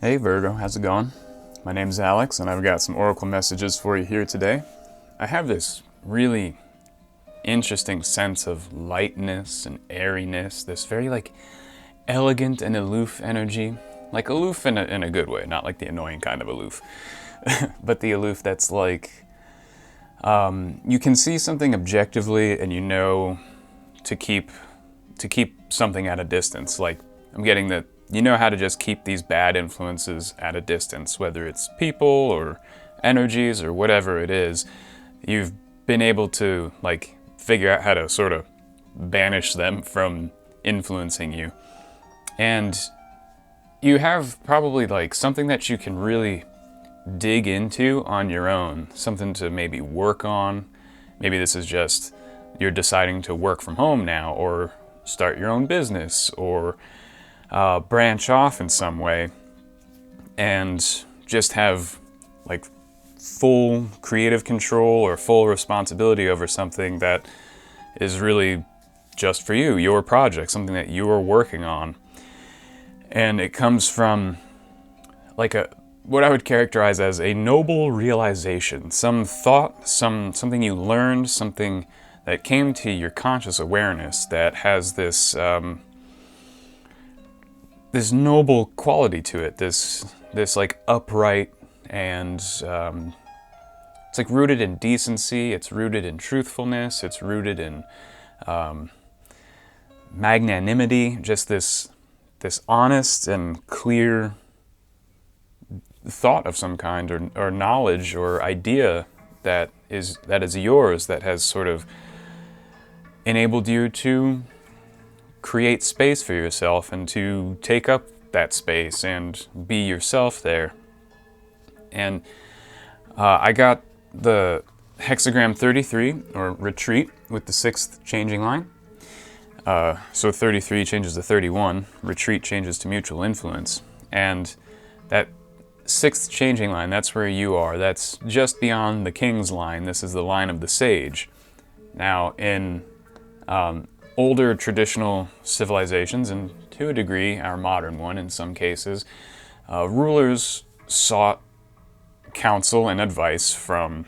Hey Virgo, how's it going? My name's Alex, and I've got some oracle messages for you here today. I have this really interesting sense of lightness and airiness, this very elegant and aloof energy. Like aloof in a good way, not like the annoying kind of aloof, but the aloof that's you can see something objectively and you know to keep something at a distance. Like I'm getting that you know how to just keep these bad influences at a distance, whether it's people or energies or whatever it is. You've been able to figure out how to sort of banish them from influencing you. And you have probably something that you can really dig into on your own, something to maybe work on. Maybe this is just you're deciding to work from home now, or start your own business, or branch off in some way, and just have full creative control or full responsibility over something that is really just for you, your project, something that you are working on. And it comes from what I would characterize as a noble realization, some thought, something you learned, something that came to your conscious awareness that has this this noble quality to it, this upright, and it's rooted in decency, it's rooted in truthfulness, it's rooted in magnanimity, just this honest and clear thought of some kind, or knowledge or idea that is yours, that has sort of enabled you to create space for yourself and to take up that space and be yourself there. And I got the Hexagram 33, or retreat, with the 6th changing line. So 33 changes to 31, retreat changes to mutual influence. And that 6th changing line, that's where you are. That's just beyond the king's line. This is the line of the sage. Now, in older traditional civilizations, and to a degree our modern one in some cases, rulers sought counsel and advice from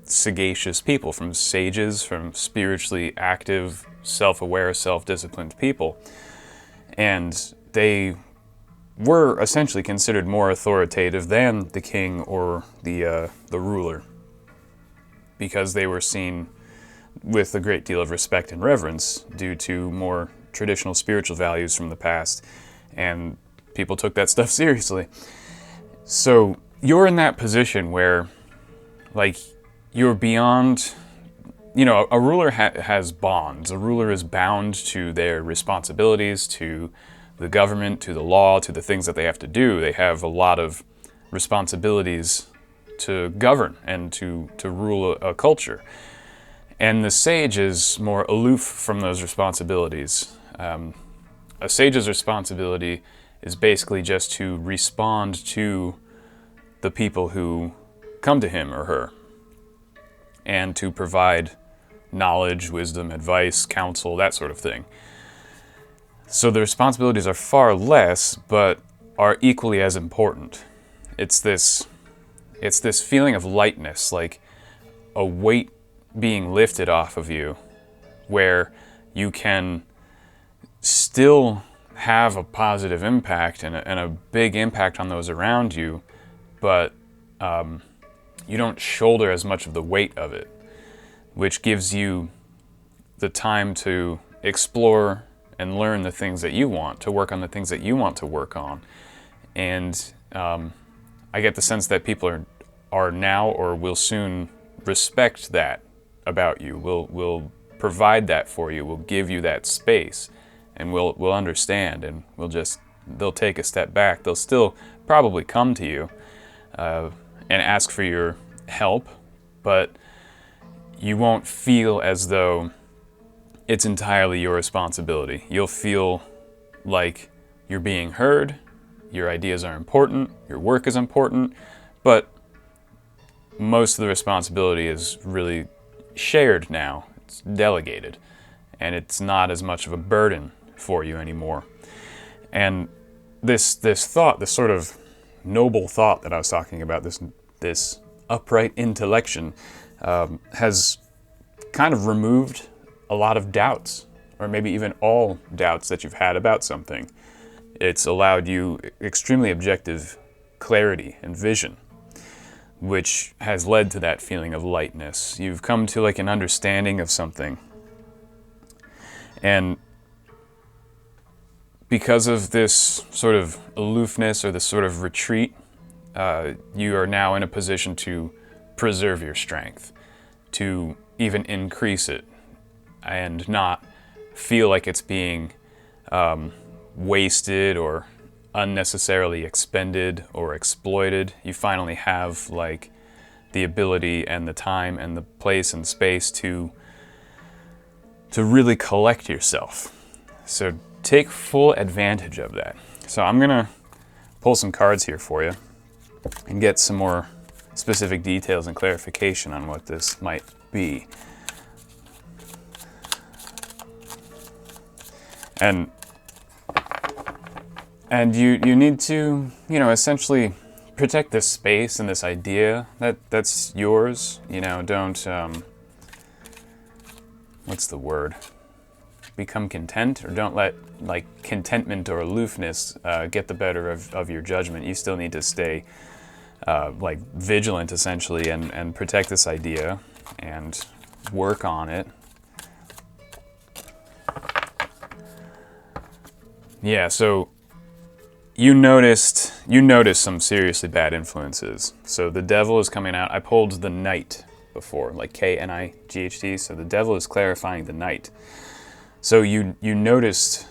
sagacious people, from sages, from spiritually active, self-aware, self-disciplined people. And they were essentially considered more authoritative than the king or the ruler, because they were seen with a great deal of respect and reverence due to more traditional spiritual values from the past, and people took that stuff seriously. So you're in that position where you're beyond, a ruler has bonds. A ruler is bound to their responsibilities, to the government, to the law, to the things that they have to do. They have a lot of responsibilities to govern and to rule a culture. And the sage is more aloof from those responsibilities. A sage's responsibility is basically just to respond to the people who come to him or her, and to provide knowledge, wisdom, advice, counsel, that sort of thing. So the responsibilities are far less, but are equally as important. It's this feeling of lightness, like a weight being lifted off of you, where you can still have a positive impact and a big impact on those around you, but you don't shoulder as much of the weight of it, which gives you the time to explore and learn the things that you want, to work on the things that you want to work on. And I get the sense that people are now, or will soon, respect that about you, will provide that for you, will give you that space, and will understand, and they'll take a step back. They'll still probably come to you and ask for your help, but you won't feel as though it's entirely your responsibility. You'll feel like you're being heard, your ideas are important, your work is important, but most of the responsibility is really shared now. It's delegated, and it's not as much of a burden for you anymore. And this thought, this sort of noble thought that I was talking about, this upright intellection, has kind of removed a lot of doubts, or maybe even all doubts that you've had about something. It's allowed you extremely objective clarity and vision, which has led to that feeling of lightness. You've come to like an understanding of something. And because of this sort of aloofness or this sort of retreat, you are now in a position to preserve your strength, to even increase it, and not feel like it's being wasted or unnecessarily expended or exploited. You finally have like the ability and the time and the place and space to really collect yourself. So take full advantage of that. So I'm gonna pull some cards here for you and get some more specific details and clarification on what this might be. And you need to, essentially protect this space and this idea that's yours. Don't, what's the word? Become content, or don't let like contentment or aloofness get the better of your judgment. You still need to stay like vigilant, essentially, and protect this idea and work on it. Yeah, so you noticed some seriously bad influences. So the devil is coming out. I pulled the Knight before, like Knight, so the devil is clarifying the Knight. So you noticed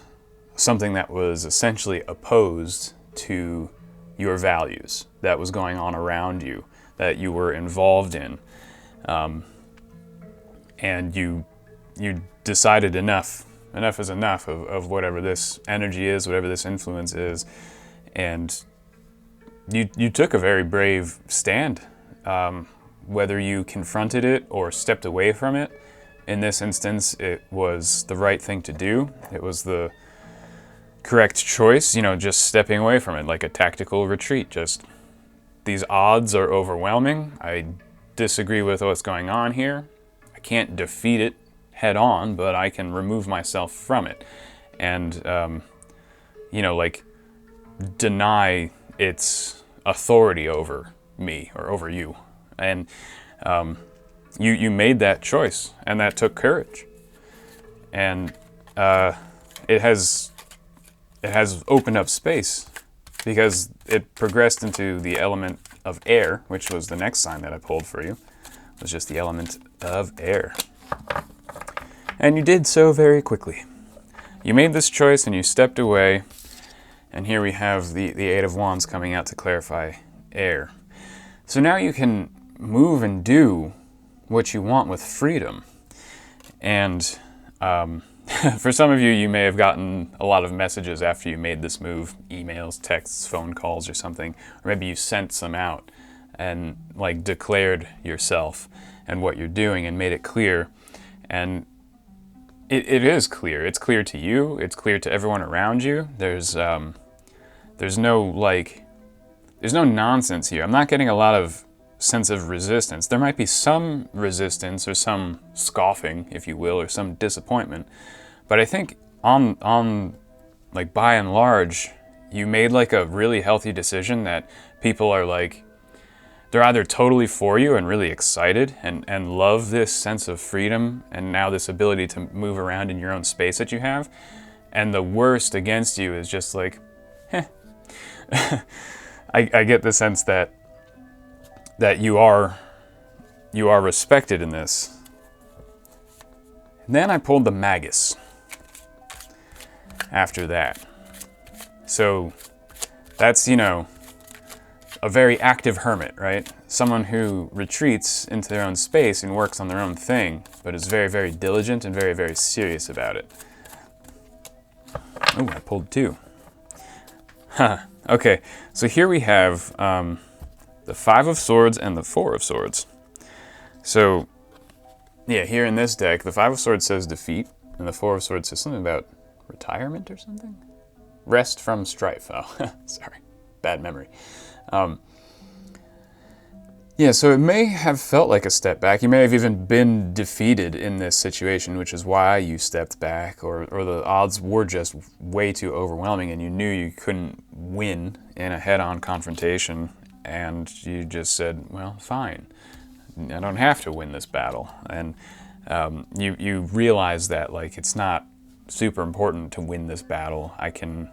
something that was essentially opposed to your values, that was going on around you, that you were involved in. And you decided enough is enough of whatever this energy is, whatever this influence is. And you took a very brave stand, whether you confronted it or stepped away from it. In this instance, it was the right thing to do. It was the correct choice, just stepping away from it, like a tactical retreat. Just, these odds are overwhelming. I disagree with what's going on here. I can't defeat it head on, but I can remove myself from it. And, deny its authority over me or over you. And you made that choice, and that took courage. And it has opened up space, because it progressed into the element of air, which was the next sign that I pulled for you. It was just the element of air. And you did so very quickly. You made this choice and you stepped away. And here we have the Eight of Wands coming out to clarify air. So now you can move and do what you want with freedom. And for some of you, you may have gotten a lot of messages after you made this move, emails, texts, phone calls or something. Or maybe you sent some out and like declared yourself and what you're doing and made it clear. And it is clear. It's clear to you. It's clear to everyone around you. There's no nonsense here. I'm not getting a lot of sense of resistance. There might be some resistance or some scoffing, if you will, or some disappointment. But I think on like by and large, you made like a really healthy decision that people are like, they're either totally for you and really excited and love this sense of freedom and now this ability to move around in your own space that you have. And the worst against you is just like, I get the sense that you are respected in this. And then I pulled the Magus after that. So that's, a very active hermit, right? Someone who retreats into their own space and works on their own thing, but is very, very diligent and very, very serious about it. Oh, I pulled two. Okay, so here we have the Five of Swords and the Four of Swords. So, yeah, here in this deck, the Five of Swords says defeat, and the Four of Swords says something about retirement or something? Rest from strife. Oh, sorry. bad memory. Yeah, so it may have felt like a step back. You may have even been defeated in this situation, which is why you stepped back, or the odds were just way too overwhelming and you knew you couldn't win in a head-on confrontation, and you just said, well, fine. I don't have to win this battle. And you realize that, like, it's not super important to win this battle. I can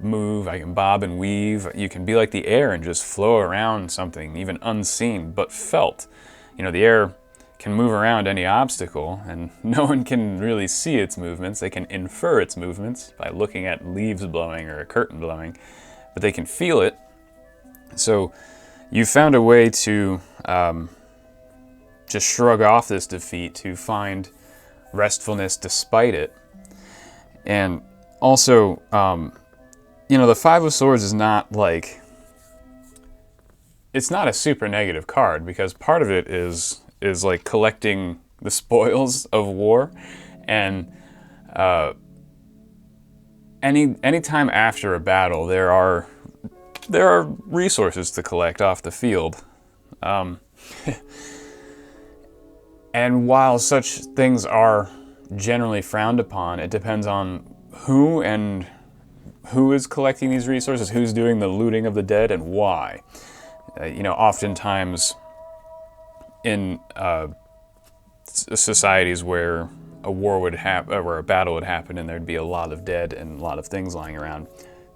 move, I can bob and weave. You can be like the air and just flow around something, even unseen, but felt. You know, the air can move around any obstacle, and no one can really see its movements. They can infer its movements by looking at leaves blowing or a curtain blowing, but they can feel it. So you found a way to just shrug off this defeat, to find restfulness despite it. And also, you know, the Five of Swords is not like, it's not a super negative card, because part of it is like collecting the spoils of war, and any time after a battle, there are resources to collect off the field. And while such things are generally frowned upon, it depends on who is collecting these resources, who's doing the looting of the dead, and why. You know, oftentimes in societies where a war would happen, where a battle would happen, and there'd be a lot of dead and a lot of things lying around,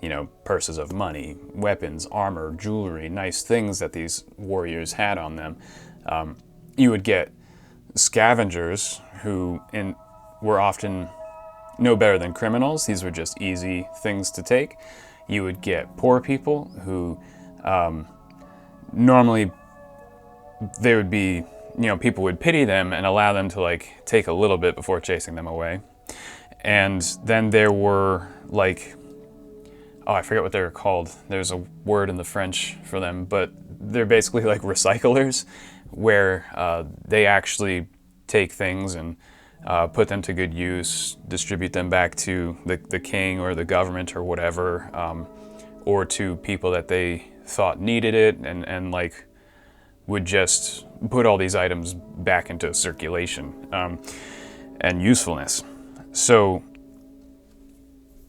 you know, purses of money, weapons, armor, jewelry, nice things that these warriors had on them, you would get scavengers who were often no better than criminals. These were just easy things to take. You would get poor people who normally they would be, you know, people would pity them and allow them to like take a little bit before chasing them away. And then there were like, oh, I forget what they're called. There's a word in the French for them, but they're basically like recyclers, where they actually take things and put them to good use, distribute them back to the king or the government or whatever, or to people that they thought needed it, and like would just put all these items back into circulation and usefulness. So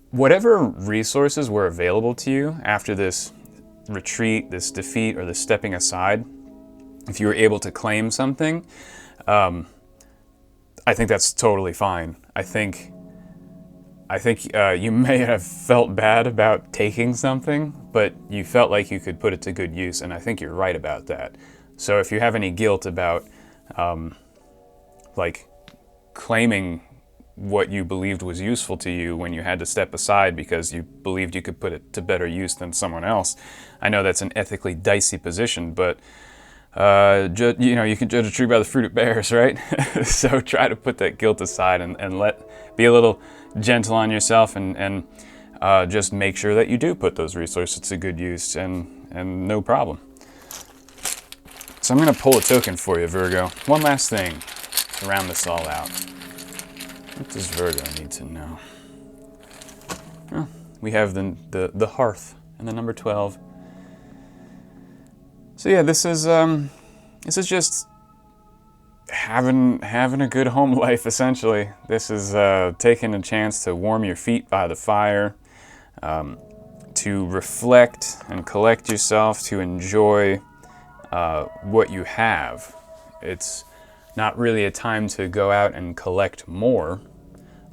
whatever resources were available to you after this retreat, this defeat, or this stepping aside, if you were able to claim something, I think that's totally fine. I think you may have felt bad about taking something, but you felt like you could put it to good use, and I think you're right about that. So if you have any guilt about like claiming what you believed was useful to you when you had to step aside because you believed you could put it to better use than someone else, I know that's an ethically dicey position, but you know, you can judge a tree by the fruit it bears, right? So try to put that guilt aside and be a little gentle on yourself, and just make sure that you do put those resources to good use, and no problem. So I'm going to pull a token for you, Virgo. One last thing to round this all out. What does Virgo need to know? Well, we have the hearth and the number 12. So yeah, this is just having a good home life, essentially. This is taking a chance to warm your feet by the fire, to reflect and collect yourself, to enjoy what you have. It's not really a time to go out and collect more,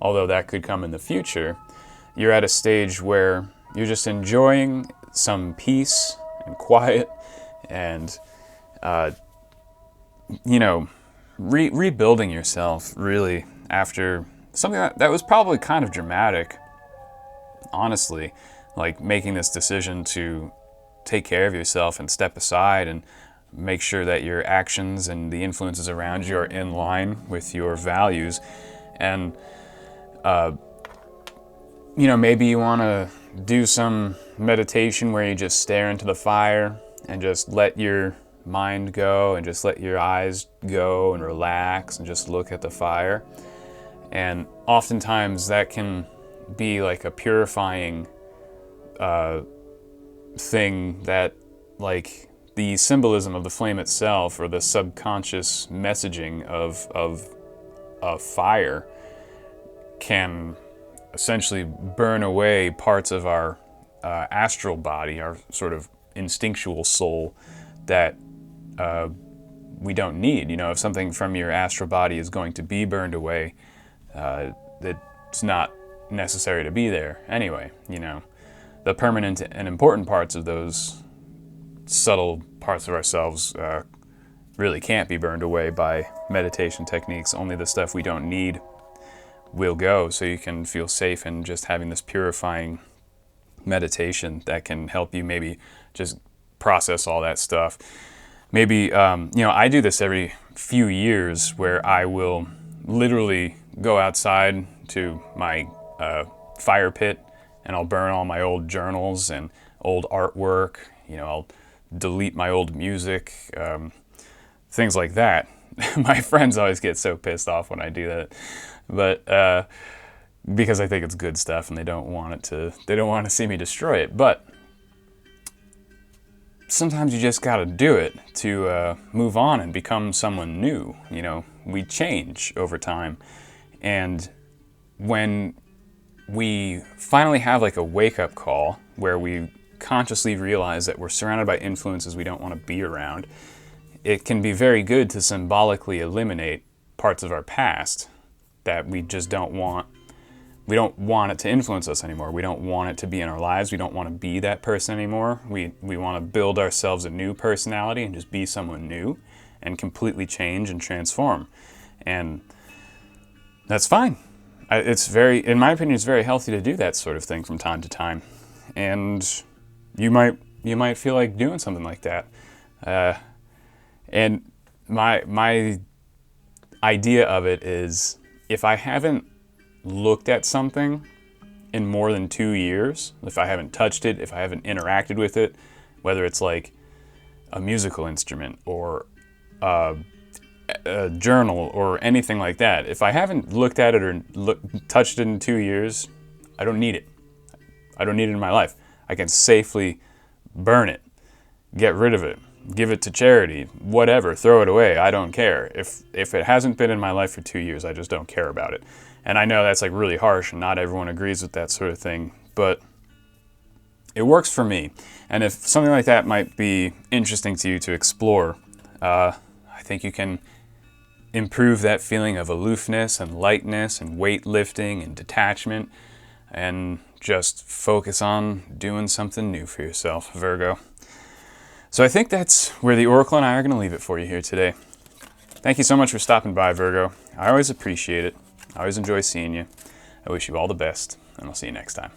although that could come in the future. You're at a stage where you're just enjoying some peace and quiet, and you know, rebuilding yourself, really, after something that was probably kind of dramatic, honestly, like making this decision to take care of yourself and step aside and make sure that your actions and the influences around you are in line with your values. And you know, maybe you want to do some meditation where you just stare into the fire and just let your mind go, and just let your eyes go and relax and just look at the fire. And oftentimes that can be like a purifying thing that, like, the symbolism of the flame itself, or the subconscious messaging of fire, can essentially burn away parts of our astral body, our sort of instinctual soul, that we don't need. You know, if something from your astral body is going to be burned away, it's not necessary to be there anyway. You know, the permanent and important parts of those subtle parts of ourselves really can't be burned away by meditation techniques. Only the stuff we don't need will go, so you can feel safe in just having this purifying meditation that can help you maybe just process all that stuff. Maybe, you know, I do this every few years where I will literally go outside to my fire pit, and I'll burn all my old journals and old artwork. You know, I'll delete my old music, things like that. My friends always get so pissed off when I do that, but because I think it's good stuff and they don't want to see me destroy it. But sometimes you just gotta do it to move on and become someone new. You know, we change over time, and when we finally have like a wake-up call where we consciously realize that we're surrounded by influences we don't want to be around, it can be very good to symbolically eliminate parts of our past that we just don't want. We don't want it to influence us anymore. We don't want it to be in our lives. We don't want to be that person anymore. We want to build ourselves a new personality and just be someone new and completely change and transform. And that's fine. It's very, in my opinion, it's very healthy to do that sort of thing from time to time. And you might feel like doing something like that. And my idea of it is, if I haven't looked at something in more than 2 years, if I haven't touched it, if I haven't interacted with it, whether it's like a musical instrument or a journal or anything like that, if I haven't looked at it or touched it in 2 years, I don't need it. I don't need it in my life. I can safely burn it, get rid of it, give it to charity, whatever, throw it away. I don't care. If it hasn't been in my life for 2 years, I just don't care about it. And I know that's like really harsh and not everyone agrees with that sort of thing, but it works for me. And if something like that might be interesting to you to explore, I think you can improve that feeling of aloofness and lightness and weightlifting and detachment, and just focus on doing something new for yourself, Virgo. So I think that's where the Oracle and I are going to leave it for you here today. Thank you so much for stopping by, Virgo. I always appreciate it. I always enjoy seeing you. I wish you all the best, and I'll see you next time.